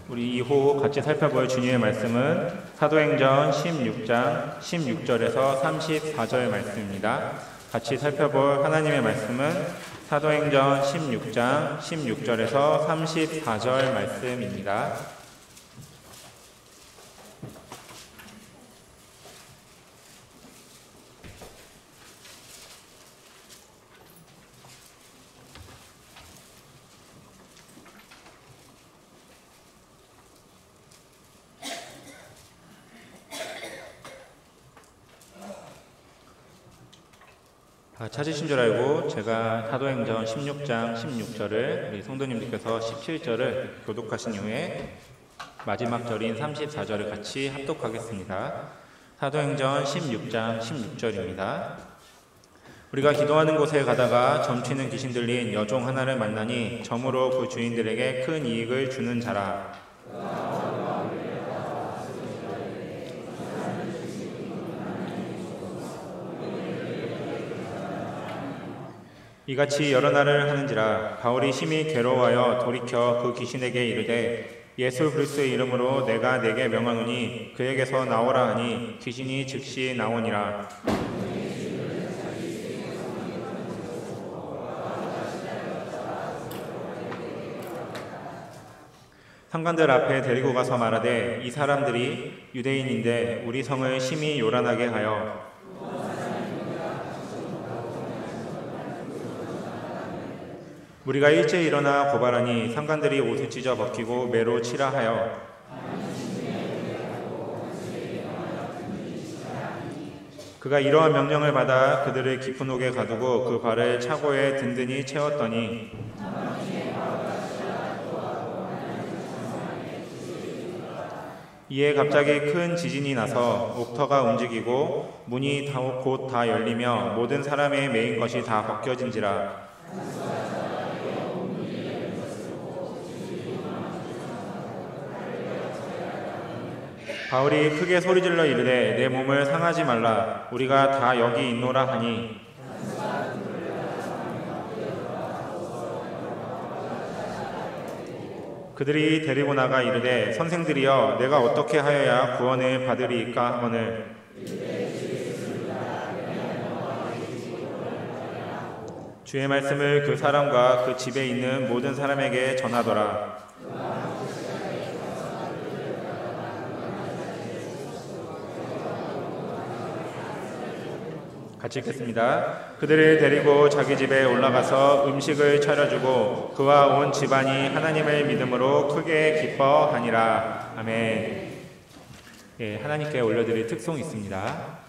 우리 이후 같이 살펴볼 주님의 말씀은 사도행전 16장 16절에서 34절 말씀입니다. 같이 살펴볼 하나님의 말씀은 사도행전 16장 16절에서 34절 말씀입니다. 찾으신 줄 알고 제가 사도행전 16장 16절을 우리 성도님들께서 17절을 교독하신 이후에 마지막 절인 34절을 같이 합독하겠습니다. 사도행전 16장 16절입니다. 우리가 기도하는 곳에 가다가 점치는 귀신 들린 여종 하나를 만나니 점으로 그 주인들에게 큰 이익을 주는 자라. 이같이 여러 날을 하는지라 바울이 심히 괴로워하여 돌이켜 그 귀신에게 이르되 예수 그리스도의 이름으로 내가 네게 명하노니 그에게서 나오라 하니 귀신이 즉시 나오니라. 상관들 앞에 데리고 가서 말하되 이 사람들이 유대인인데 우리 성을 심히 요란하게 하여 우리가 일제히 일어나 고발하니 상관들이 옷을 찢어 벗기고 매로 치라 하여 그가 이러한 명령을 받아 그들을 깊은 옥에 가두고 그 발을 차고에 든든히 채웠더니 이에 갑자기 큰 지진이 나서 옥터가 움직이고 문이 곧 다 열리며 모든 사람의 매인 것이 다 벗겨진지라. 바울이 크게 소리질러 이르되 내 몸을 상하지 말라 우리가 다 여기 있노라 하니 그들이 데리고 나가 이르되 선생들이여 내가 어떻게 하여야 구원을 받으리이까 하거늘 주의 말씀을 그 사람과 그 집에 있는 모든 사람에게 전하더라. 같이 읽겠습니다. 그들을 데리고 자기 집에 올라가서 음식을 차려주고 그와 온 집안이 하나님을 믿음으로 크게 기뻐하니라. 아멘. 예, 하나님께 올려드릴 특송이 있습니다.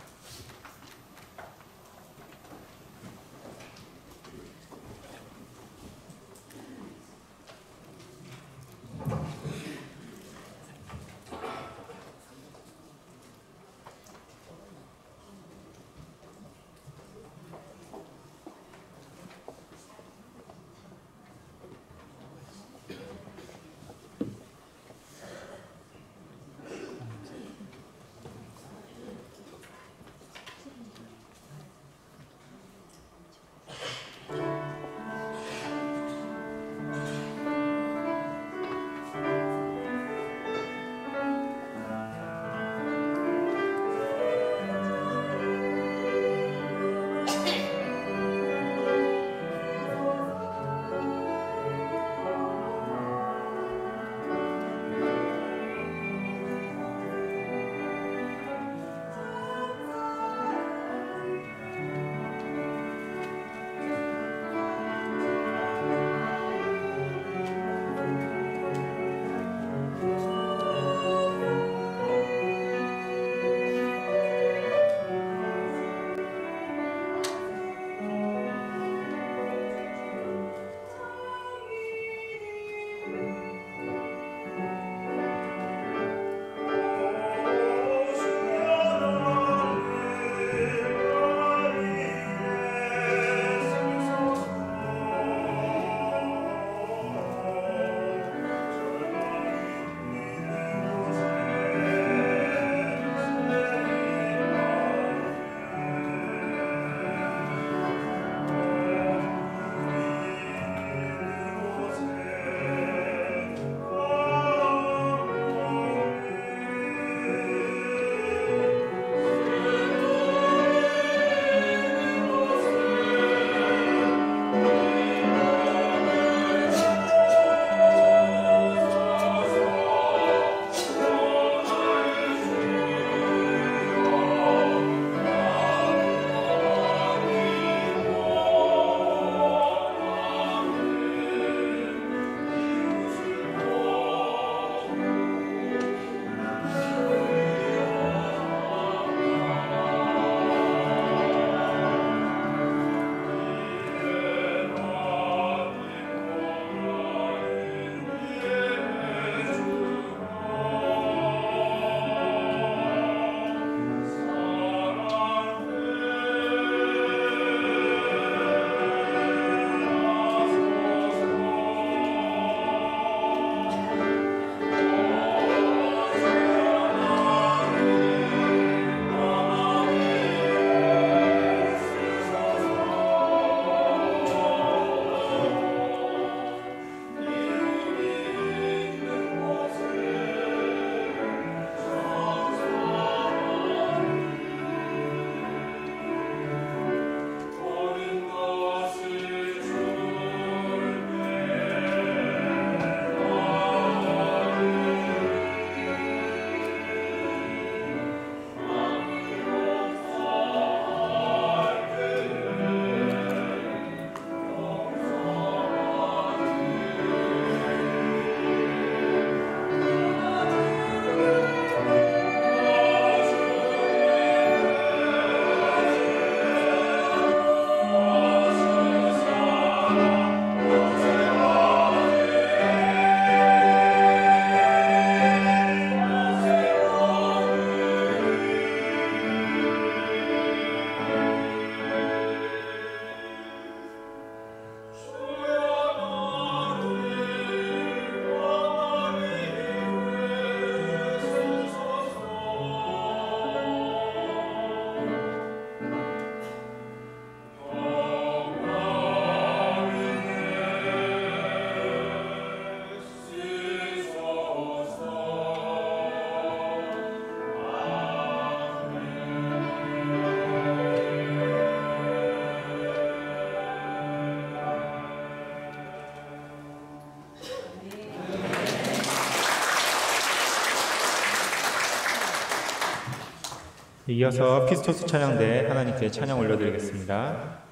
이어서 피스토스 찬양대 하나님께 찬양 올려드리겠습니다.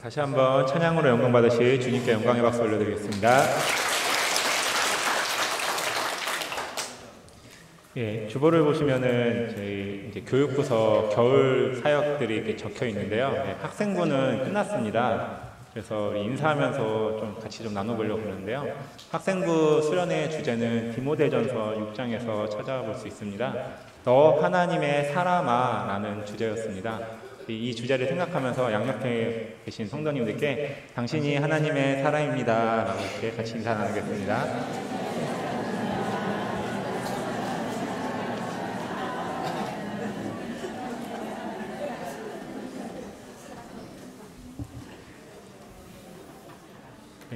다시 한번 찬양으로 영광 받으실 주님께 영광의 박수 올려드리겠습니다. 예, 주보를 보시면은 저희 이제 교육부서 겨울 사역들이 이렇게 적혀 있는데요. 예, 학생부는 끝났습니다. 그래서 인사하면서 좀 같이 좀 나눠보려고 그러는데요. 학생부 수련의 주제는 디모데전서 6장에서 찾아볼 수 있습니다. 너 하나님의 사람아 라는 주제였습니다. 이 주제를 생각하면서 양옆에 계신 성도님들께 당신이 하나님의 사람입니다 라고 이렇게 같이 인사 나누겠습니다.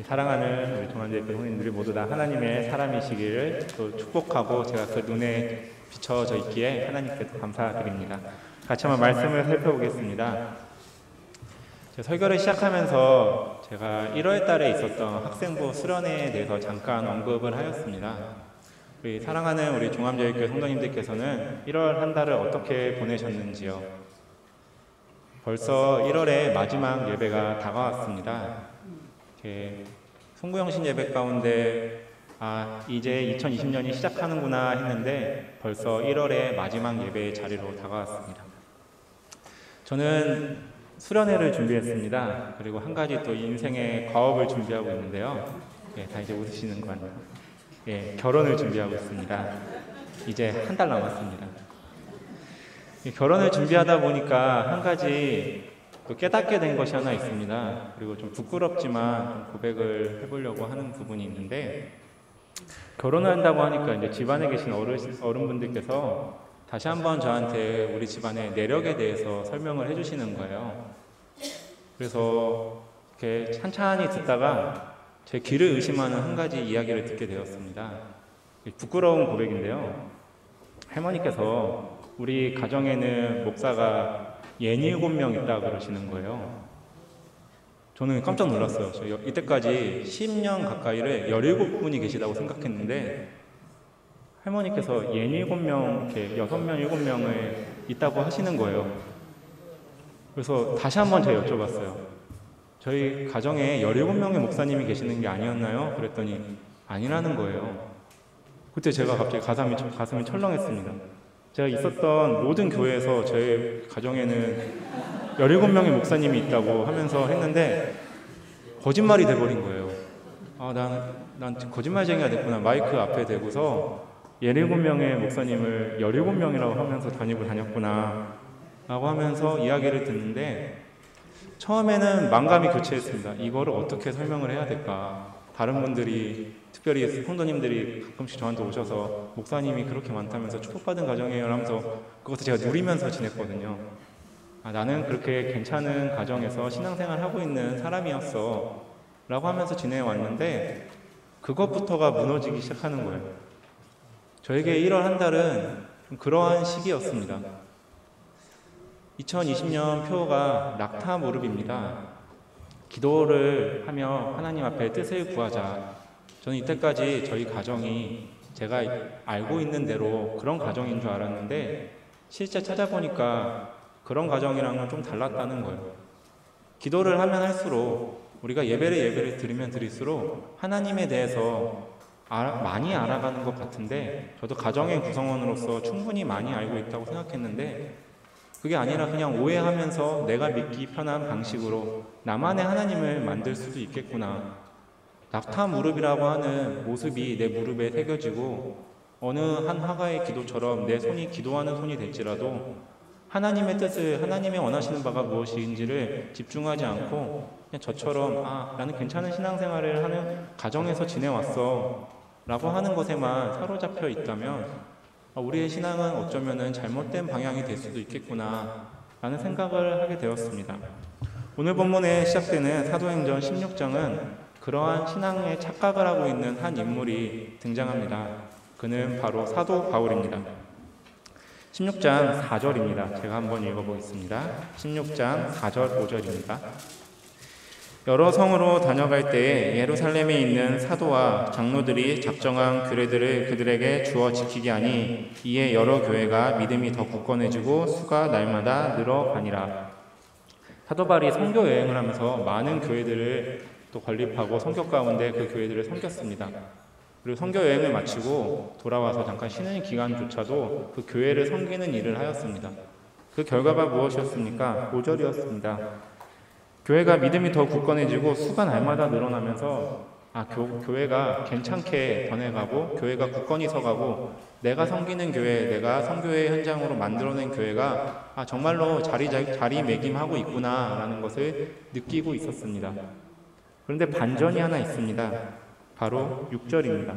사랑하는 우리 동안대교 성도님들이 모두 다 하나님의 사람이시기를 또 축복하고 제가 그 눈에 비춰져 있기에 하나님께 감사드립니다. 같이 한번 말씀을 살펴보겠습니다. 설교를 시작하면서 제가 1월 달에 있었던 학생부 수련회에 대해서 잠깐 언급을 하였습니다. 우리 사랑하는 우리 종합제일교회 성도님들께서는 1월 한 달을 어떻게 보내셨는지요? 벌써 1월의 마지막 예배가 다가왔습니다. 송구영신 예배 가운데 이제 2020년이 시작하는구나 했는데 벌써 1월의 마지막 예배의 자리로 다가왔습니다. 저는 수련회를 준비했습니다. 그리고 한 가지 또 인생의 과업을 준비하고 있는데요. 다 이제 웃으시는 거 아니에요? 결혼을 준비하고 있습니다. 이제 한 달 남았습니다. 결혼을 준비하다 보니까 한 가지 또 깨닫게 된 것이 하나 있습니다. 그리고 좀 부끄럽지만 좀 고백을 해보려고 하는 부분이 있는데, 결혼을 한다고 하니까 이제 집안에 계신 어른분들께서 다시 한번 저한테 우리 집안의 내력에 대해서 설명을 해주시는 거예요. 그래서 이렇게 찬찬히 듣다가 제 귀를 의심하는 한 가지 이야기를 듣게 되었습니다. 부끄러운 고백인데요. 할머니께서 우리 가정에는 목사가 67명 있다고 그러시는 거예요. 저는 깜짝 놀랐어요. 저 이때까지 10년 가까이를 17분이 계시다고 생각했는데 할머니께서 67명, 이렇게 6명, 7명을 있다고 하시는 거예요. 그래서 다시 한번 제가 여쭤봤어요. 저희 가정에 17명의 목사님이 계시는 게 아니었나요? 그랬더니 아니라는 거예요. 그때 제가 갑자기 가슴이 철렁했습니다. 제가 있었던 모든 교회에서 제 가정에는 17명의 목사님이 있다고 하면서 했는데 거짓말이 돼버린 거예요. 난 거짓말쟁이가 됐구나. 마이크 앞에 대고서 17명의 목사님을 17명이라고 하면서 다녔구나 라고 하면서 이야기를 듣는데 처음에는 만감이 교체했습니다. 이거를 어떻게 설명을 해야 될까. 다른 분들이 특별히 성도님들이 가끔씩 저한테 오셔서 목사님이 그렇게 많다면서 축복받은 가정이에요 하면서 그것을 제가 누리면서 지냈거든요. 나는 그렇게 괜찮은 가정에서 신앙생활 하고 있는 사람이었어 라고 하면서 지내왔는데 그것부터가 무너지기 시작하는 거예요. 저에게 1월 한 달은 좀 그러한 시기였습니다. 2020년 표가 낙타 무릎입니다. 기도를 하며 하나님 앞에 뜻을 구하자. 저는 이때까지 저희 가정이 제가 알고 있는 대로 그런 가정인 줄 알았는데 실제 찾아보니까 그런 가정이랑은 좀 달랐다는 거예요. 기도를 하면 할수록 우리가 예배를 드리면 드릴수록 하나님에 대해서 많이 알아가는 것 같은데 저도 가정의 구성원으로서 충분히 많이 알고 있다고 생각했는데 그게 아니라 그냥 오해하면서 내가 믿기 편한 방식으로 나만의 하나님을 만들 수도 있겠구나. 낙타 무릎이라고 하는 모습이 내 무릎에 새겨지고 어느 한 화가의 기도처럼 내 손이 기도하는 손이 될지라도 하나님의 뜻을 하나님의 원하시는 바가 무엇인지를 집중하지 않고 그냥 저처럼 나는 괜찮은 신앙생활을 하는 가정에서 지내왔어 라고 하는 것에만 사로잡혀 있다면 우리의 신앙은 어쩌면 잘못된 방향이 될 수도 있겠구나 라는 생각을 하게 되었습니다. 오늘 본문에 시작되는 사도행전 16장은 그러한 신앙에 착각을 하고 있는 한 인물이 등장합니다. 그는 바로 사도 바울입니다. 16장 4절입니다. 제가 한번 읽어보겠습니다. 16장 4절 5절입니다. 여러 성으로 다녀갈 때에 예루살렘에 있는 사도와 장로들이 작정한 규례들을 그들에게 주어 지키게 하니 이에 여러 교회가 믿음이 더 굳건해지고 수가 날마다 늘어가니라. 사도 바울이 선교 여행을 하면서 많은 교회들을 또 건립하고 성교 가운데 그 교회들을 섬겼습니다. 그리고 선교 여행을 마치고 돌아와서 잠깐 쉬는 기간조차도 그 교회를 섬기는 일을 하였습니다. 그 결과가 무엇이었습니까? 5절이었습니다. 교회가 믿음이 더 굳건해지고 수가 날마다 늘어나면서 교회가 괜찮게 변해가고 교회가 굳건히 서가고 내가 섬기는 교회, 내가 선교회 현장으로 만들어낸 교회가 정말로 자리매김하고 있구나 라는 것을 느끼고 있었습니다. 그런데 반전이 하나 있습니다. 바로 6절입니다.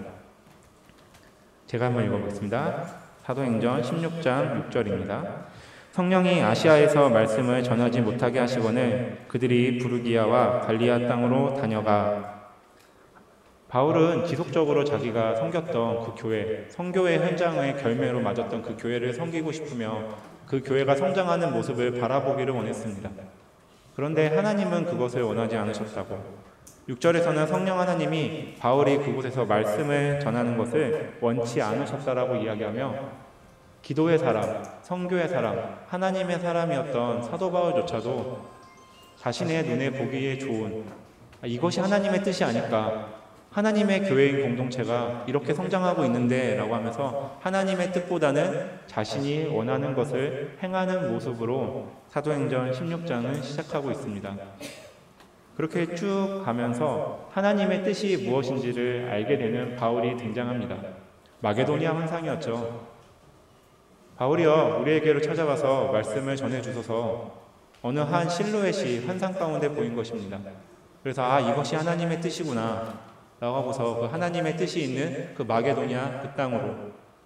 제가 한번 읽어보겠습니다. 사도행전 16장 6절입니다. 성령이 아시아에서 말씀을 전하지 못하게 하시거늘 그들이 부르기아와 갈리아 땅으로 다녀가. 바울은 지속적으로 자기가 섬겼던 그 교회, 선교회 현장의 결매로 맞았던 그 교회를 섬기고 싶으며 그 교회가 성장하는 모습을 바라보기를 원했습니다. 그런데 하나님은 그것을 원하지 않으셨다고. 6절에서는 성령 하나님이 바울이 그곳에서 말씀을 전하는 것을 원치 않으셨다라고 이야기하며 기도의 사람, 선교의 사람, 하나님의 사람이었던 사도 바울조차도 자신의 눈에 보기에 좋은 이것이 하나님의 뜻이 아닐까, 하나님의 교회인 공동체가 이렇게 성장하고 있는데 라고 하면서 하나님의 뜻보다는 자신이 원하는 것을 행하는 모습으로 사도행전 16장은 시작하고 있습니다. 그렇게 쭉 가면서 하나님의 뜻이 무엇인지를 알게 되는 바울이 등장합니다. 마게도니아 환상이었죠. 바울이여 우리에게로 찾아와서 말씀을 전해주소서. 어느 한 실루엣이 환상 가운데 보인 것입니다. 그래서 이것이 하나님의 뜻이구나 라고 하고서 그 하나님의 뜻이 있는 그 마게도니아 그 땅으로,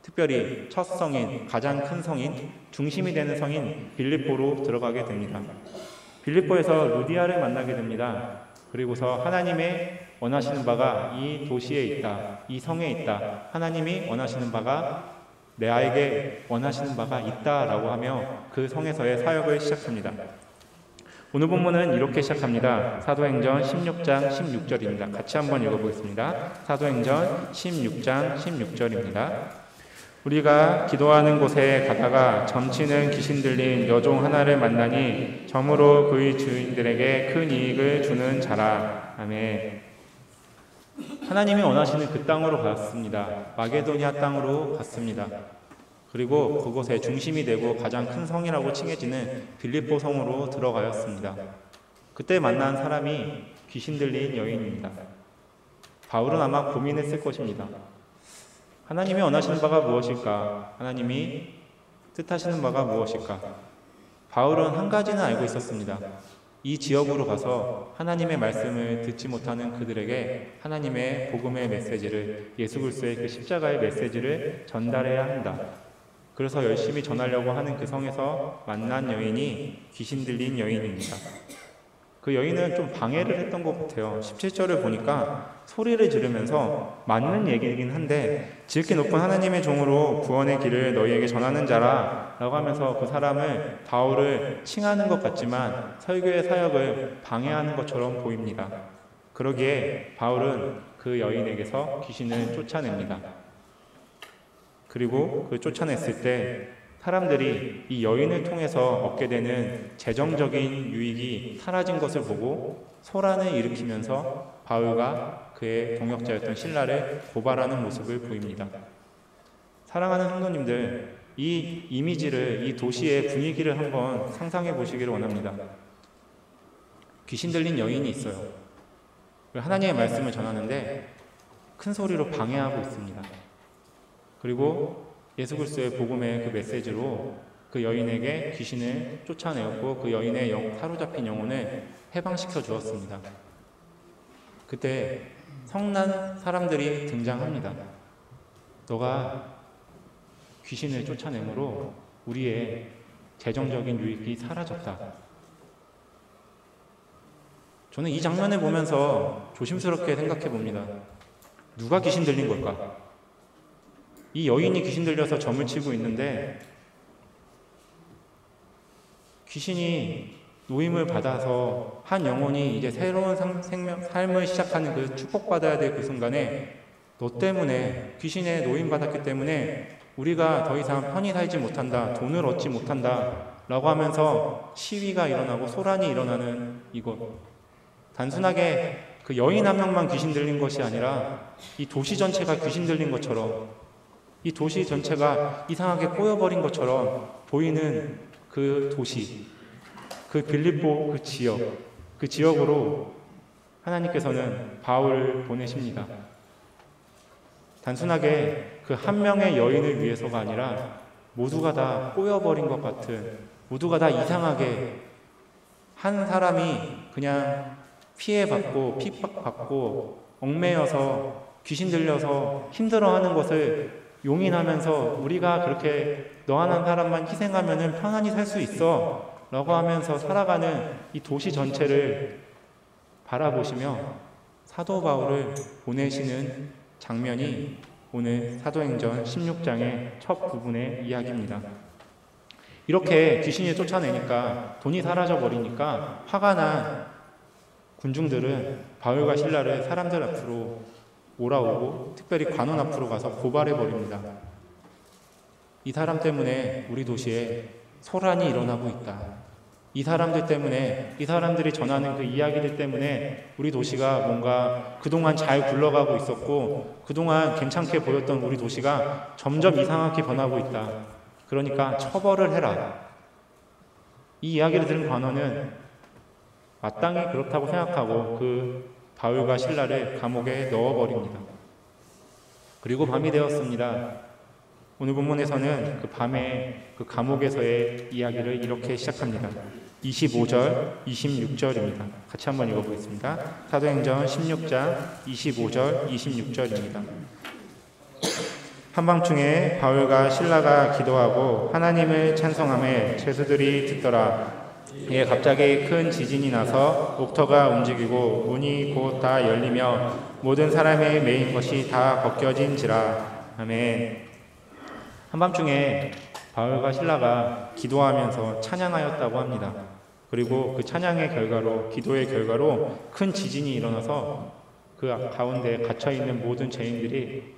특별히 첫 성인, 가장 큰 성인, 중심이 되는 성인 빌립보로 들어가게 됩니다. 빌립보에서 루디아를 만나게 됩니다. 그리고서 하나님의 원하시는 바가 이 도시에 있다, 이 성에 있다, 하나님이 원하시는 바가 내 아이에게 원하시는 바가 있다라고 하며 그 성에서의 사역을 시작합니다. 오늘 본문은 이렇게 시작합니다. 사도행전 16장 16절입니다. 같이 한번 읽어보겠습니다. 사도행전 16장 16절입니다. 우리가 기도하는 곳에 가다가 점치는 귀신 들린 여종 하나를 만나니 점으로 그의 주인들에게 큰 이익을 주는 자라. 아멘. 하나님이 원하시는 그 땅으로 갔습니다. 마게도니아 땅으로 갔습니다. 그리고 그곳의 중심이 되고 가장 큰 성이라고 칭해지는 빌립보 성으로 들어가였습니다. 그때 만난 사람이 귀신 들린 여인입니다. 바울은 아마 고민했을 것입니다. 하나님이 원하시는 바가 무엇일까? 하나님이 뜻하시는 바가 무엇일까? 바울은 한 가지는 알고 있었습니다. 이 지역으로 가서 하나님의 말씀을 듣지 못하는 그들에게 하나님의 복음의 메시지를, 예수 그리스도의 그 십자가의 메시지를 전달해야 한다. 그래서 열심히 전하려고 하는 그 성에서 만난 여인이 귀신 들린 여인입니다. 그 여인은 좀 방해를 했던 것 같아요. 17절을 보니까 소리를 지르면서 맞는 얘기이긴 한데, 지극히 높은 하나님의 종으로 구원의 길을 너희에게 전하는 자라 라고 하면서 그 사람을, 바울을 칭하는 것 같지만 설교의 사역을 방해하는 것처럼 보입니다. 그러기에 바울은 그 여인에게서 귀신을 쫓아냅니다. 그리고 그 쫓아냈을 때 사람들이 이 여인을 통해서 얻게 되는 재정적인 유익이 사라진 것을 보고 소란을 일으키면서 바울과 그의 동역자였던 실라를 고발하는 모습을 보입니다. 사랑하는 성도님들, 이 이미지를, 이 도시의 분위기를 한번 상상해 보시기를 원합니다. 귀신 들린 여인이 있어요. 하나님의 말씀을 전하는데 큰 소리로 방해하고 있습니다. 그리고 예수 그리스도의 복음의 그 메시지로 그 여인에게 귀신을 쫓아내었고 그 여인의 사로잡힌 영혼을 해방시켜 주었습니다. 그때 성난 사람들이 등장합니다. 너가 귀신을 쫓아내므로 우리의 재정적인 유익이 사라졌다. 저는 이 장면을 보면서 조심스럽게 생각해 봅니다. 누가 귀신 들린 걸까? 이 여인이 귀신 들려서 점을 치고 있는데, 귀신이 노임을 받아서 한 영혼이 이제 새로운 삶을 시작하는 그 축복받아야 될 그 순간에 너 때문에, 귀신에 노임받았기 때문에 우리가 더 이상 편히 살지 못한다, 돈을 얻지 못한다 라고 하면서 시위가 일어나고 소란이 일어나는 이것. 단순하게 그 여인 한 명만 귀신 들린 것이 아니라 이 도시 전체가 귀신 들린 것처럼, 이 도시 전체가 이상하게 꼬여버린 것처럼 보이는 그 도시, 그 빌립보 그 지역으로 하나님께서는 바울을 보내십니다. 단순하게 그 한 명의 여인을 위해서가 아니라 모두가 다 꼬여버린 것 같은, 모두가 다 이상하게 한 사람이 그냥 피해받고 핍박받고 얽매여서 귀신 들려서 힘들어하는 것을 용인하면서 우리가 그렇게 너 한 사람만 희생하면 편안히 살 수 있어 라고 하면서 살아가는 이 도시 전체를 바라보시며 사도 바울을 보내시는 장면이 오늘 사도행전 16장의 첫 부분의 이야기입니다. 이렇게 귀신이 쫓아내니까, 돈이 사라져 버리니까 화가 난 군중들은 바울과 실라를 사람들 앞으로 몰아오고 특별히 관원 앞으로 가서 고발해 버립니다. 이 사람 때문에 우리 도시에 소란이 일어나고 있다. 이 사람들 때문에, 이 사람들이 전하는 그 이야기들 때문에 우리 도시가 뭔가 그동안 잘 굴러가고 있었고 그동안 괜찮게 보였던 우리 도시가 점점 이상하게 변하고 있다. 그러니까 처벌을 해라. 이 이야기를 들은 관원은 마땅히 그렇다고 생각하고 그 바울과 실라를 감옥에 넣어버립니다. 그리고 밤이 되었습니다. 오늘 본문에서는 그 밤에 그 감옥에서의 이야기를 이렇게 시작합니다. 25절, 26절입니다. 같이 한번 읽어보겠습니다. 사도행전 16장 25절, 26절입니다. 한밤중에 바울과 실라가 기도하고 하나님을 찬송하며 죄수들이 듣더라. 이에 갑자기 큰 지진이 나서 옥터가 움직이고 문이 곧 다 열리며 모든 사람의 메인 것이 다 벗겨진지라. 아멘. 한밤중에 바울과 실라가 기도하면서 찬양하였다고 합니다. 그리고 그 찬양의 결과로, 기도의 결과로 큰 지진이 일어나서 그 가운데 갇혀있는 모든 죄인들이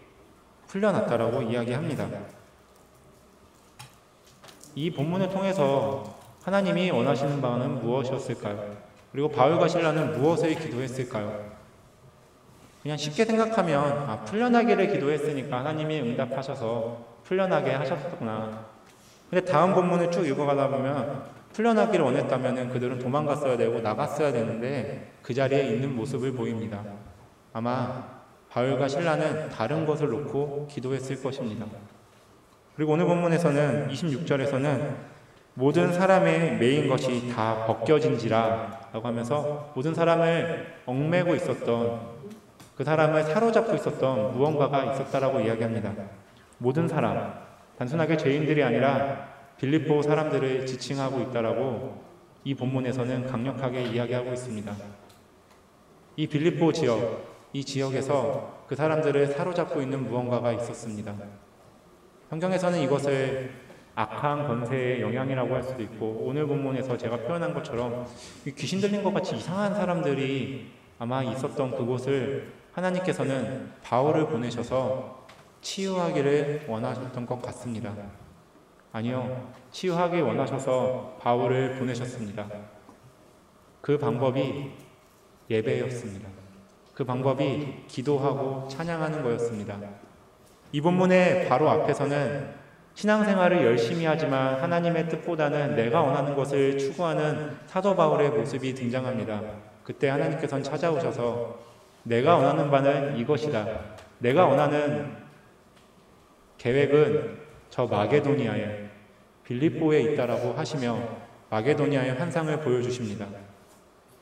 풀려났다라고 이야기합니다. 이 본문을 통해서 하나님이 원하시는 바는 무엇이었을까요? 그리고 바울과 실라는 무엇을 기도했을까요? 그냥 쉽게 생각하면 풀려나기를 기도했으니까 하나님이 응답하셔서 풀려나게 하셨구나. 근데 다음 본문을 쭉 읽어가다 보면 풀려나기를 원했다면 그들은 도망갔어야 되고 나갔어야 되는데 그 자리에 있는 모습을 보입니다. 아마 바울과 실라는 다른 것을 놓고 기도했을 것입니다. 그리고 오늘 본문에서는 26절에서는 모든 사람의 매인 것이 다 벗겨진지라 라고 하면서 모든 사람을 얽매고 있었던, 그 사람을 사로잡고 있었던 무언가가 있었다라고 이야기합니다. 모든 사람, 단순하게 죄인들이 아니라 빌립보 사람들을 지칭하고 있다라고 이 본문에서는 강력하게 이야기하고 있습니다. 이 빌립보 지역, 이 지역에서 그 사람들을 사로잡고 있는 무언가가 있었습니다. 성경에서는 이것을 악한 권세의 영향이라고 할 수도 있고, 오늘 본문에서 제가 표현한 것처럼 귀신 들린 것 같이 이상한 사람들이 아마 있었던 그곳을 하나님께서는 바울을 보내셔서 치유하기를 원하셨던 것 같습니다. 아니요, 치유하기 원하셔서 바울을 보내셨습니다. 그 방법이 예배였습니다. 그 방법이 기도하고 찬양하는 거였습니다. 이 본문의 바로 앞에서는 신앙생활을 열심히 하지만 하나님의 뜻보다는 내가 원하는 것을 추구하는 사도 바울의 모습이 등장합니다. 그때 하나님께서는 찾아오셔서 내가 원하는 바는 이것이다. 내가 원하는 계획은 저 마게도니아에, 빌립보에 있다라고 하시며 마게도니아의 환상을 보여주십니다.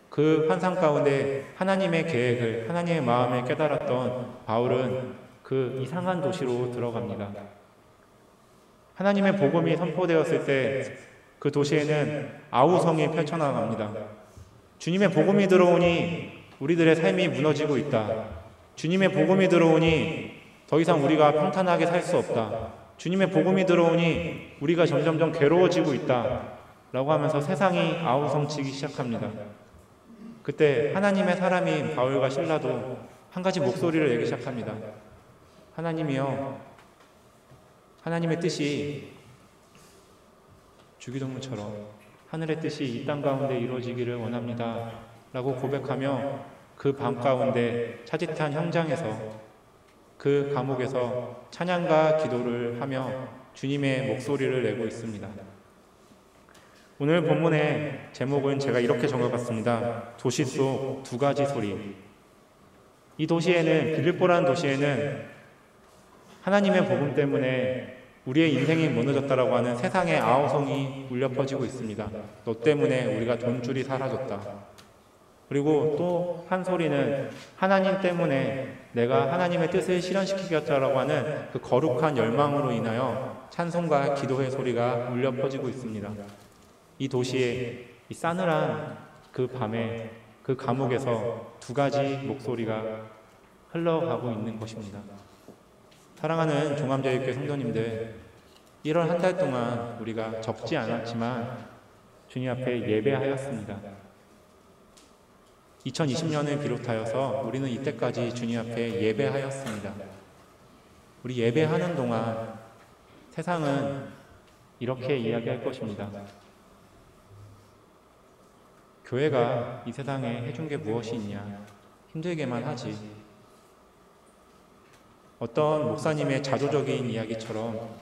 그 환상 가운데 하나님의 계획을, 하나님의 마음을 깨달았던 바울은 그 이상한 도시로 들어갑니다. 하나님의 복음이 선포되었을 때 그 도시에는 아우성이 펼쳐나갑니다. 주님의 복음이 들어오니 우리들의 삶이 무너지고 있다. 주님의 복음이 들어오니 더 이상 우리가 평탄하게 살 수 없다. 주님의 복음이 들어오니 우리가 점점점 괴로워지고 있다. 라고 하면서 세상이 아우성치기 시작합니다. 그때 하나님의 사람인 바울과 실라도 한 가지 목소리를 내기 시작합니다. 하나님이여, 하나님의 뜻이 주기도문처럼 하늘의 뜻이 이 땅 가운데 이루어지기를 원합니다. 라고 고백하며 그 밤 가운데 차짓한 현장에서, 그 감옥에서 찬양과 기도를 하며 주님의 목소리를 내고 있습니다. 오늘 본문의 제목은 제가 이렇게 적어봤습니다. 도시 속 두 가지 소리. 이 도시에는, 빌립보라는 도시에는 하나님의 복음 때문에 우리의 인생이 무너졌다라고 하는 세상의 아우성이 울려 퍼지고 있습니다. 너 때문에 우리가 돈줄이 사라졌다. 그리고 또 한 소리는 하나님 때문에 내가 하나님의 뜻을 실현시키겠다라고 하는 그 거룩한 열망으로 인하여 찬송과 기도의 소리가 울려 퍼지고 있습니다. 이 도시의 이 싸늘한 그 밤에 그 감옥에서 두 가지 목소리가 흘러가고 있는 것입니다. 사랑하는 종암제일교회 성도님들, 1월 한 달 동안 우리가 적지 않았지만 주님 앞에 예배하였습니다. 2020년을 비롯하여서 우리는 이때까지 주님 앞에 예배하였습니다. 우리 예배하는 동안 세상은 이렇게 이야기할 것입니다. 교회가 이 세상에 해준 게 무엇이 있냐? 힘들게만 하지. 어떤 목사님의 자조적인 이야기처럼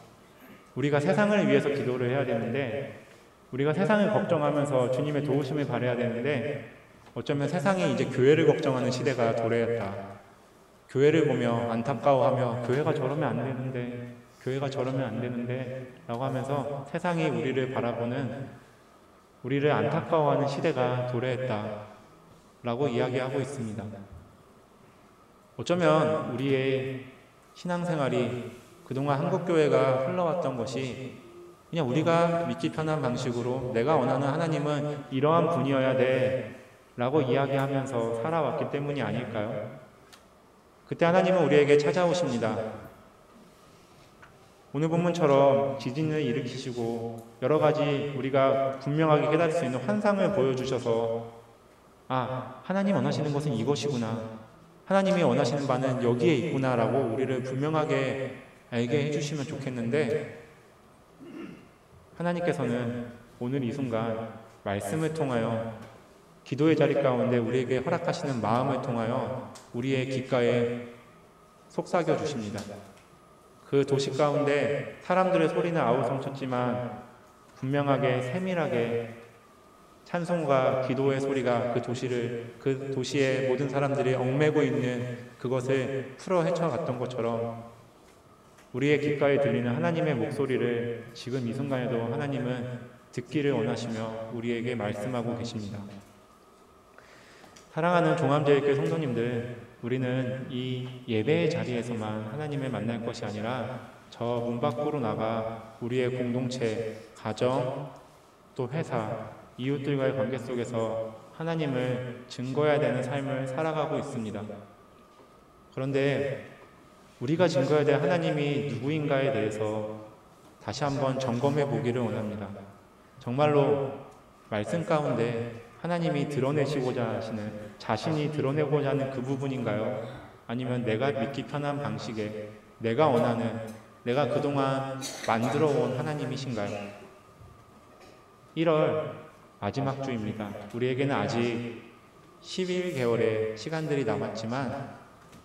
우리가 세상을 위해서 기도를 해야 되는데, 우리가 세상을 걱정하면서 주님의 도우심을 바라야 되는데, 어쩌면 세상이 이제 교회를 걱정하는 시대가 도래했다. 교회를 보며 안타까워하며 교회가 저러면 안 되는데, 교회가 저러면 안 되는데 라고 하면서 세상이 우리를 바라보는, 우리를 안타까워하는 시대가 도래했다 라고 이야기하고 있습니다. 어쩌면 우리의 신앙생활이 그동안 한국교회가 흘러왔던 것이 그냥 우리가 믿기 편한 방식으로 내가 원하는 하나님은 이러한 분이어야 돼 라고 이야기하면서 살아왔기 때문이 아닐까요? 그때 하나님은 우리에게 찾아오십니다. 오늘 본문처럼 지진을 일으키시고 여러 가지 우리가 분명하게 깨달을 수 있는 환상을 보여주셔서, 아, 하나님 원하시는 것은 이것이구나, 하나님이 원하시는 바는 여기에 있구나 라고 우리를 분명하게 알게 해주시면 좋겠는데, 하나님께서는 오늘 이 순간 말씀을 통하여 기도의 자리 가운데 우리에게 허락하시는 마음을 통하여 우리의 귓가에 속삭여 주십니다. 그 도시 가운데 사람들의 소리는 아우성쳤지만 분명하게 세밀하게 찬송과 기도의 소리가 그 도시의 모든 사람들이 얽매고 있는 그것을 풀어 헤쳐갔던 것처럼 우리의 귓가에 들리는 하나님의 목소리를 지금 이 순간에도 하나님은 듣기를 원하시며 우리에게 말씀하고 계십니다. 사랑하는 종암제일교회 성도님들, 우리는 이 예배의 자리에서만 하나님을 만날 것이 아니라 저 문 밖으로 나가 우리의 공동체, 가정, 또 회사, 이웃들과의 관계 속에서 하나님을 증거해야 되는 삶을 살아가고 있습니다. 그런데 우리가 증거해야 될 하나님이 누구인가에 대해서 다시 한번 점검해 보기를 원합니다. 정말로 말씀 가운데 하나님이 드러내시고자 하시는, 자신이 드러내고자 하는 그 부분인가요? 아니면 내가 믿기 편한 방식에 내가 원하는, 내가 그동안 만들어온 하나님이신가요? 1월 마지막 주입니다. 우리에게는 아직 11개월의 시간들이 남았지만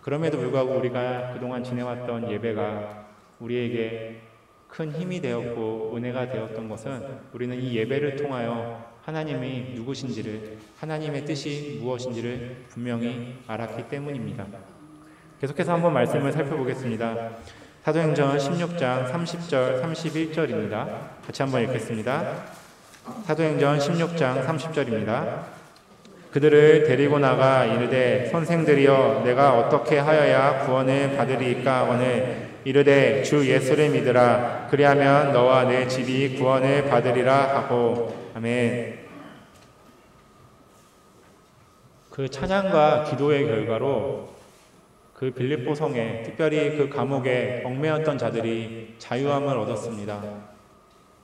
그럼에도 불구하고 우리가 그동안 지내왔던 예배가 우리에게 큰 힘이 되었고 은혜가 되었던 것은 우리는 이 예배를 통하여 하나님이 누구신지를, 하나님의 뜻이 무엇인지를 분명히 알았기 때문입니다. 계속해서 한번 말씀을 살펴보겠습니다. 사도행전 16장 30절, 31절입니다. 같이 한번 읽겠습니다. 사도행전 16장 30절입니다. 그들을 데리고 나가 이르되 선생들이여 내가 어떻게 하여야 구원을 받으리이까 하거늘 이르되 주 예수를 믿으라 그리하면 너와 내 집이 구원을 받으리라 하고. 아멘. 그 찬양과 기도의 결과로 그 빌립보 성에, 특별히 그 감옥에 얽매였던 자들이 자유함을 얻었습니다.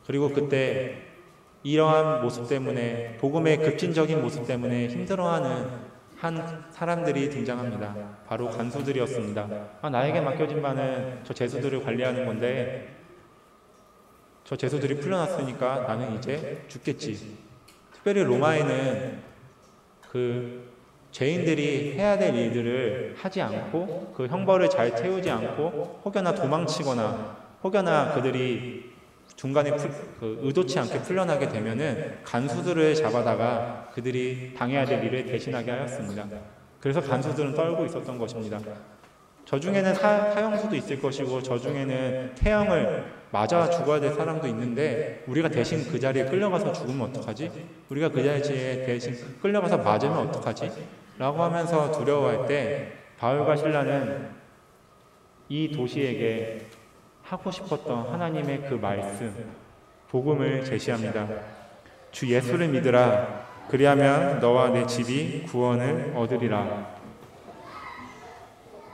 그리고 그때 이러한 모습 때문에, 복음의 급진적인 모습 때문에 힘들어하는 한 사람들이 등장합니다. 바로 간수들이었습니다. 나에게 맡겨진 바는 저 죄수들을 관리하는 건데 저 죄수들이 풀려났으니까 나는 이제 죽겠지. 특별히 로마에는 그 죄인들이 해야 될 일들을 하지 않고 그 형벌을 잘 채우지 않고 혹여나 도망치거나 혹여나 그들이 중간에 의도치 않게 풀려나게 되면은 간수들을 잡아다가 그들이 당해야 될 일을 대신하게 하였습니다. 그래서 간수들은 떨고 있었던 것입니다. 저 중에는 사형수도 있을 것이고 저 중에는 태형을 맞아 죽어야 될 사람도 있는데 우리가 대신 그 자리에 끌려가서 죽으면 어떡하지? 우리가 그 자리에 대신 끌려가서 맞으면 어떡하지? 라고 하면서 두려워할 때 바울과 실라는 이 도시에게 하고 싶었던 하나님의 그 말씀, 복음을 제시합니다. 주 예수를 믿으라. 그리하면 너와 내 집이 구원을 얻으리라.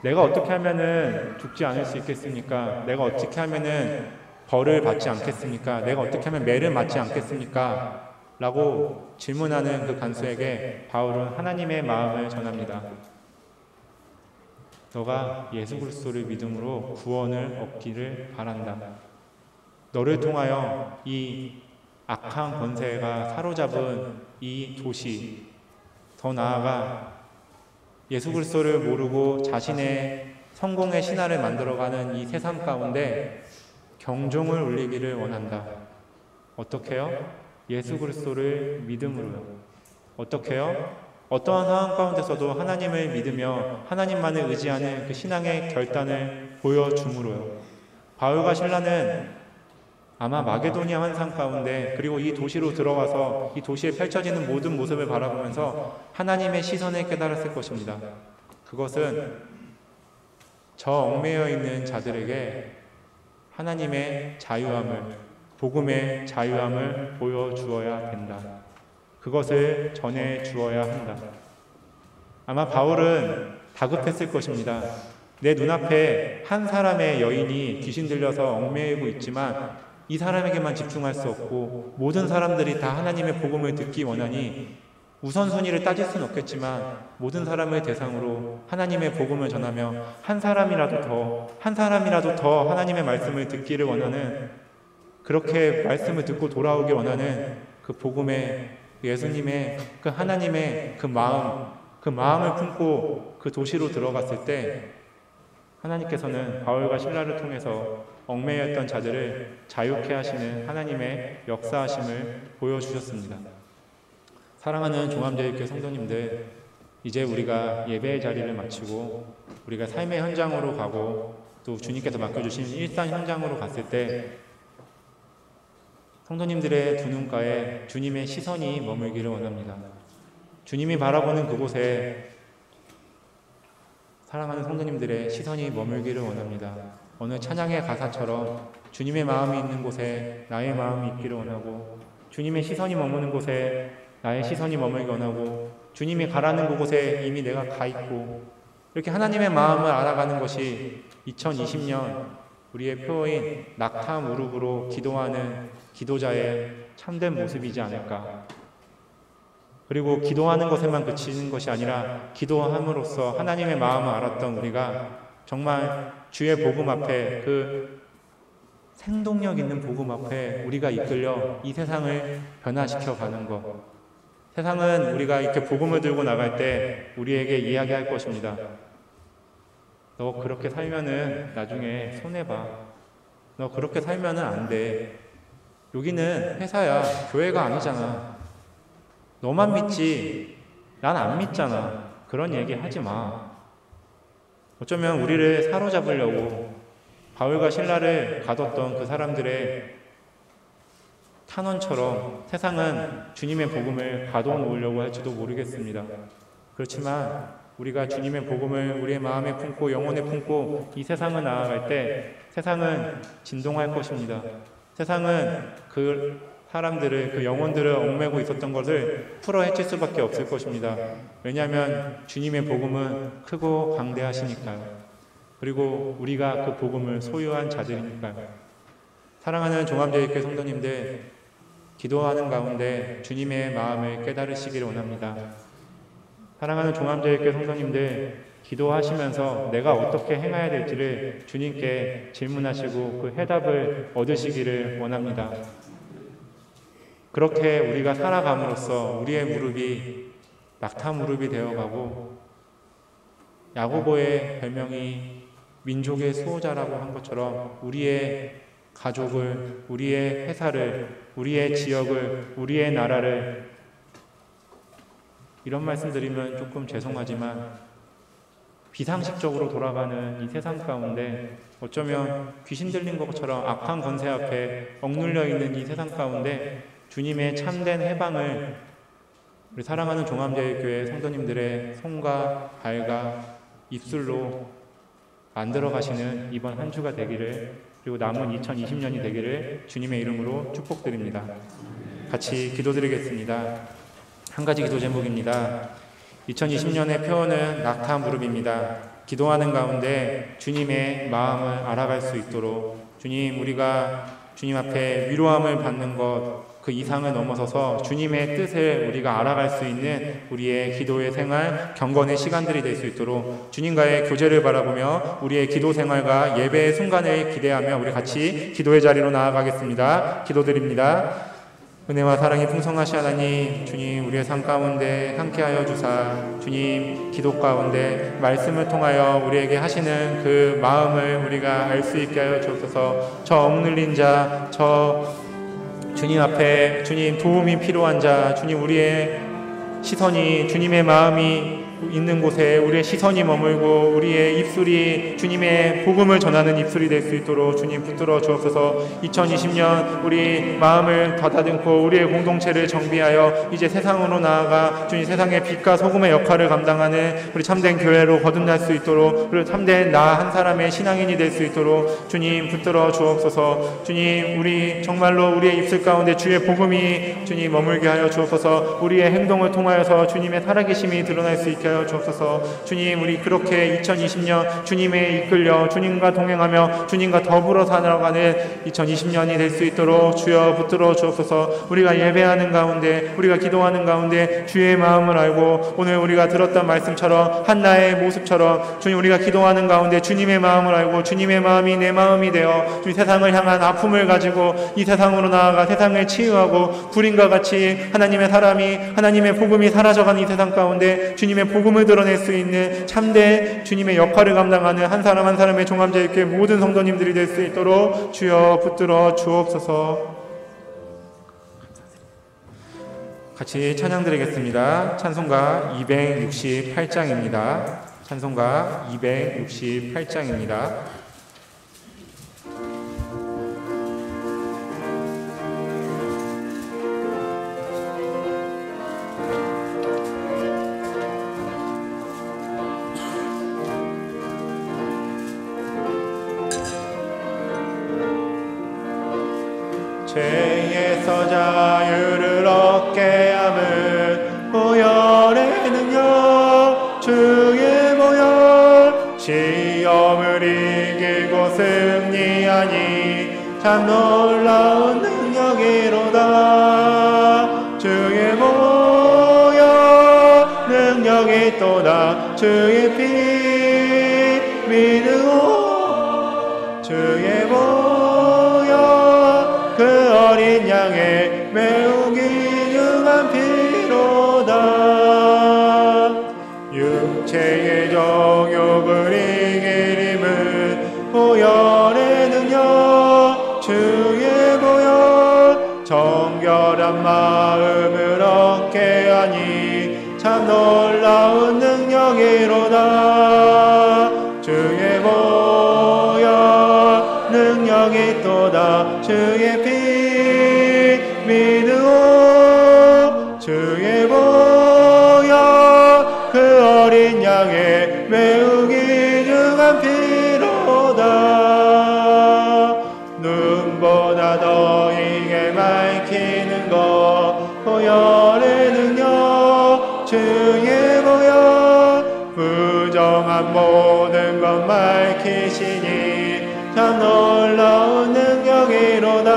내가 어떻게 하면은 죽지 않을 수 있겠습니까? 내가 어떻게 하면은 벌을 받지 않겠습니까? 내가 어떻게 하면 매를 맞지 않겠습니까? 라고 질문하는 그 간수에게 바울은 하나님의 마음을 전합니다. 너가 예수 그리스도를 믿음으로 구원을 얻기를 바란다. 너를 통하여 이 악한 권세가 사로잡은 이 도시, 더 나아가 예수 그리스도를 모르고 자신의 성공의 신화를 만들어가는 이 세상 가운데 경종을 울리기를 원한다. 어떻게요? 예수 그리스도를 믿음으로요. 어떻게요? 어떠한 상황 가운데서도 하나님을 믿으며 하나님만을 의지하는 그 신앙의 결단을 보여줌으로요. 바울과 실라는 아마 마게도니아 환상 가운데 그리고 이 도시로 들어와서 이 도시에 펼쳐지는 모든 모습을 바라보면서 하나님의 시선을 깨달았을 것입니다. 그것은 저 얽매여 있는 자들에게 하나님의 자유함을, 복음의 자유함을 보여주어야 된다. 그것을 전해 주어야 한다. 아마 바울은 다급했을 것입니다. 내 눈앞에 한 사람의 여인이 귀신 들려서 얽매이고 있지만 이 사람에게만 집중할 수 없고 모든 사람들이 다 하나님의 복음을 듣기 원하니 우선순위를 따질 수는 없겠지만 모든 사람을 대상으로 하나님의 복음을 전하며 한 사람이라도 더 하나님의 말씀을 듣기를 원하는, 그렇게 말씀을 듣고 돌아오길 원하는 그 복음의 예수님의 그 하나님의 그 마음을 품고 그 도시로 들어갔을 때 하나님께서는 바울과 실라를 통해서 얽매였던 자들을 자유케 하시는 하나님의 역사하심을 보여주셨습니다. 사랑하는 종합제일교회 성도님들, 이제 우리가 예배의 자리를 마치고 우리가 삶의 현장으로 가고 또 주님께서 맡겨주신 일상 현장으로 갔을 때 성도님들의 두 눈가에 주님의 시선이 머물기를 원합니다. 주님이 바라보는 그곳에 사랑하는 성도님들의 시선이 머물기를 원합니다. 어느 찬양의 가사처럼 주님의 마음이 있는 곳에 나의 마음이 있기를 원하고, 주님의 시선이 머무는 곳에 나의 시선이 머물기 원하고, 주님이 가라는 그곳에 이미 내가 가 있고, 이렇게 하나님의 마음을 알아가는 것이 2020년 우리의 표어인 낙타 무릎으로 기도하는 기도자의 참된 모습이지 않을까. 그리고 기도하는 것에만 그치는 것이 아니라 기도함으로써 하나님의 마음을 알았던 우리가 정말 주의 복음 앞에, 그 생동력 있는 복음 앞에 우리가 이끌려 이 세상을 변화시켜 가는 것. 세상은 우리가 이렇게 복음을 들고 나갈 때 우리에게 이야기할 것입니다. 너 그렇게 살면은 나중에 손해봐. 너 그렇게 살면은 안 돼. 여기는 회사야. 교회가 아니잖아. 너만 믿지. 난 안 믿잖아. 그런 얘기 하지 마. 어쩌면 우리를 사로잡으려고 바울과 실라를 가뒀던 그 사람들의 탄원처럼 세상은 주님의 복음을 가둬놓으려고 할지도 모르겠습니다. 그렇지만 우리가 주님의 복음을 우리의 마음에 품고 영혼에 품고 이 세상을 나아갈 때 세상은 진동할 것입니다. 세상은 그 사람들을, 그 영혼들을 얽매고 있었던 것을 풀어헤칠 수밖에 없을 것입니다. 왜냐하면 주님의 복음은 크고 강대하시니까요. 그리고 우리가 그 복음을 소유한 자들이니까요. 사랑하는 종합제일교회 성도님들, 기도하는 가운데 주님의 마음을 깨달으시기를 원합니다. 사랑하는 종합제일교회 성도님들, 기도하시면서 내가 어떻게 행해야 될지를 주님께 질문하시고 그 해답을 얻으시기를 원합니다. 그렇게 우리가 살아감으로써 우리의 무릎이 낙타 무릎이 되어가고, 야고보의 별명이 민족의 수호자라고 한 것처럼 우리의 가족을, 우리의 회사를, 우리의 지역을, 우리의 나라를, 이런 말씀 드리면 조금 죄송하지만 비상식적으로 돌아가는 이 세상 가운데 어쩌면 귀신 들린 것처럼 악한 권세 앞에 억눌려 있는 이 세상 가운데 주님의 참된 해방을 우리 사랑하는 종합제일교회 성도님들의 손과 발과 입술로 만들어 가시는 이번 한 주가 되기를, 그리고 남은 2020년이 되기를 주님의 이름으로 축복드립니다. 같이 기도드리겠습니다. 한 가지 기도 제목입니다. 2020년의 표어는 낙타 무릎입니다. 기도하는 가운데 주님의 마음을 알아갈 수 있도록, 주님, 우리가 주님 앞에 위로함을 받는 것 그 이상을 넘어서서 주님의 뜻을 우리가 알아갈 수 있는 우리의 기도의 생활, 경건의 시간들이 될 수 있도록 주님과의 교제를 바라보며 우리의 기도 생활과 예배의 순간을 기대하며 우리 같이 기도의 자리로 나아가겠습니다. 기도드립니다. 은혜와 사랑이 풍성하신 하나님, 주님, 우리의 삶 가운데 함께하여 주사, 주님, 기도 가운데 말씀을 통하여 우리에게 하시는 그 마음을 우리가 알 수 있게 하여 주옵소서. 저 억눌린 자, 주님 앞에, 주님, 도움이 필요한 자, 주님, 우리의 시선이, 주님의 마음이 있는 곳에 우리의 시선이 머물고 우리의 입술이 주님의 복음을 전하는 입술이 될 수 있도록 주님 붙들어 주옵소서. 2020년 우리 마음을 닫아듬고 우리의 공동체를 정비하여 이제 세상으로 나아가 주님 세상의 빛과 소금의 역할을 감당하는 우리 참된 교회로 거듭날 수 있도록, 그리고 참된 나 한 사람의 신앙인이 될 수 있도록 주님 붙들어 주옵소서. 주님, 우리 정말로 우리의 입술 가운데 주의 복음이 주님 머물게 하여 주옵소서. 우리의 행동을 통하여서 주님의 살아계심이 드러날 수 있게 지켜 주옵소서. 주님, 우리 그렇게 2020년 주님에 이끌려 주님과 동행하며 주님과 더불어 살아가는 2020년이 될 수 있도록 주여 붙들어 주옵소서. 우리가 예배하는 가운데, 우리가 기도하는 가운데 주의 마음을 알고 오늘 우리가 들었던 말씀처럼 한나의 모습처럼 주님, 우리가 기도하는 가운데 주님의 마음을 알고 주님의 마음이 내 마음이 되어 주님, 세상을 향한 아픔을 가지고 이 세상으로 나아가 세상을 치유하고 불인과 같이 하나님의 사람이, 하나님의 복음이 사라져가는 이 세상 가운데 주님의 복음을 드러낼 수 있는 참된 주님의 역할을 감당하는 한 사람 한 사람의 종합제일교회 모든 성도님들이 될 수 있도록 주여 붙들어 주옵소서. 같이 찬양 드리겠습니다. 찬송가 268장입니다. 찬송가 268장입니다. 죄에서 자유를 얻게 함은 보혈의 능력, 주의 보혈, 시험을 이기고 승리하니 참 놀라운 능력이로다. 주의 보혈 능력이 또다. 주의 피 믿으오. 주의 그 어린 양의 매우 귀중한 피로다. 육체의 정욕을 이길 힘은 보혈의 능력, 주의 보혈, 정결한 마음을 얻게 하니 참 놀라운 능력이로다. 주의 보혈 능력이 또다. 주의 피 믿으오. 주의 보혈 그 어린 양의 매우 귀중한 피로다. 눈보다 더 이게 밝히는 것 보혈의 능력, 주의 보혈 부정한 모든 것 밝히시니 참 놀라운 능력이로다.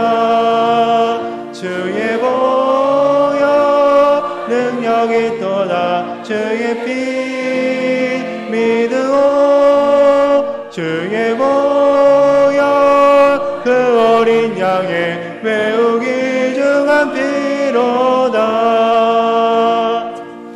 주의 보혈 능력이 또다. 주의 피 믿으오. 주의 보혈 그 어린 양의 매우 귀중한 피로다.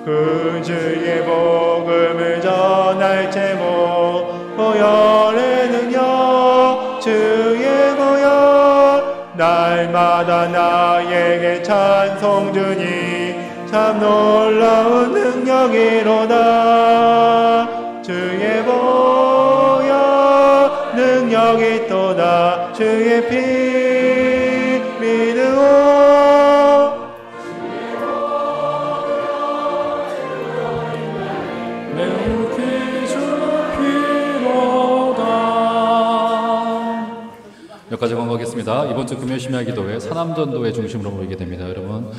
그 주의 복음을 전할 제목 보혈의 능력, 주의 보혈 날마다 나에게 찬송 주니 참 놀라운 능력이로다. 주의 보혈 능력이 또다. 주의 피 믿으오. 여기까지 공부하겠습니다. 이번 주 금요 심야 기도회 사남전도회 중심으로 모이게 됩니다. 여러분,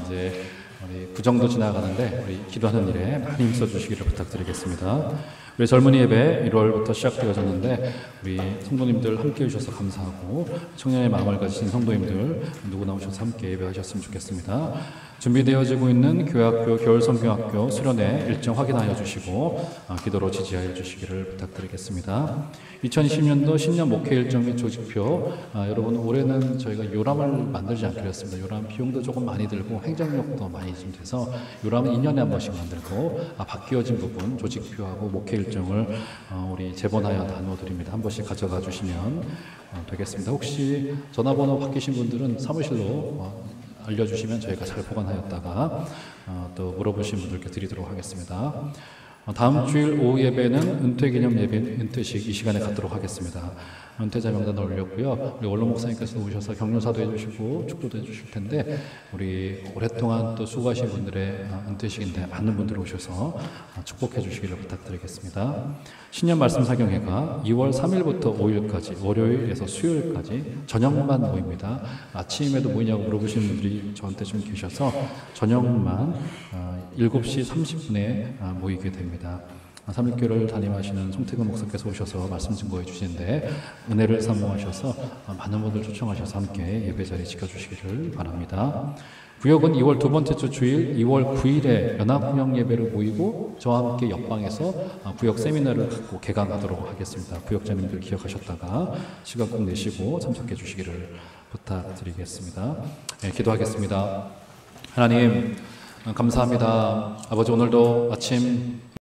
이제 우리 구정도 지나가는데 우리 기도하는 일에 많이 힘써 주시기를 부탁드리겠습니다. 우리 젊은이 예배 1월부터 시작되어졌는데 우리 성도님들 함께 해주셔서 감사하고 청년의 마음을 가지신 성도님들 누구나 오셔서 함께 예배하셨으면 좋겠습니다. 준비되어지고 있는 교회학교, 겨울성경학교 수련회 일정 확인하여 주시고 기도로 지지하여 주시기를 부탁드리겠습니다. 2020년도 신년 목회 일정 및 조직표, 여러분 올해는 저희가 요람을 만들지 않기로 했습니다. 요람 비용도 조금 많이 들고 행정력도 많이 좀 돼서 요람은 2년에 한 번씩 만들고 바뀌어진 부분 조직표하고 목회 일정을 우리 재본하여 나눠드립니다. 한 번씩 가져가 주시면 되겠습니다. 혹시 전화번호 바뀌신 분들은 사무실로 알려주시면 저희가 잘 보관하였다가 또 물어보신 분들께 드리도록 하겠습니다. 다음 주일 오후 예배는 은퇴기념 예배, 은퇴식 이 시간에 갖도록 하겠습니다. 은퇴자 명단을 올렸고요. 우리 원로 목사님께서 오셔서 격려사도 해주시고 축도도 해주실 텐데 우리 오랫동안 또 수고하신 분들의 은퇴식인데 많은 분들이 오셔서 축복해 주시기를 부탁드리겠습니다. 신년 말씀 사경회가 2월 3일부터 5일까지 월요일에서 수요일까지 저녁만 모입니다. 아침에도 모이냐고 물어보시는 분들이 저한테 좀 계셔서 저녁만 7시 30분에 모이게 됩니다. 3일교를 담임하시는 송태근 목사께서 오셔서 말씀 증거해 주시는데 은혜를 사모하셔서 많은 분들 초청하셔서 함께 예배 자리 지켜주시기를 바랍니다. 구역은 2월 두 번째 주 주일 2월 9일에 연합훈영 예배를 모이고 저와 함께 옆방에서 구역 세미나를 갖고 개강하도록 하겠습니다. 구역자님들 기억하셨다가 시간 꼭 내시고 참석해 주시기를 부탁드리겠습니다. 네, 기도하겠습니다. 하나님 감사합니다. 아버지 오늘도 아침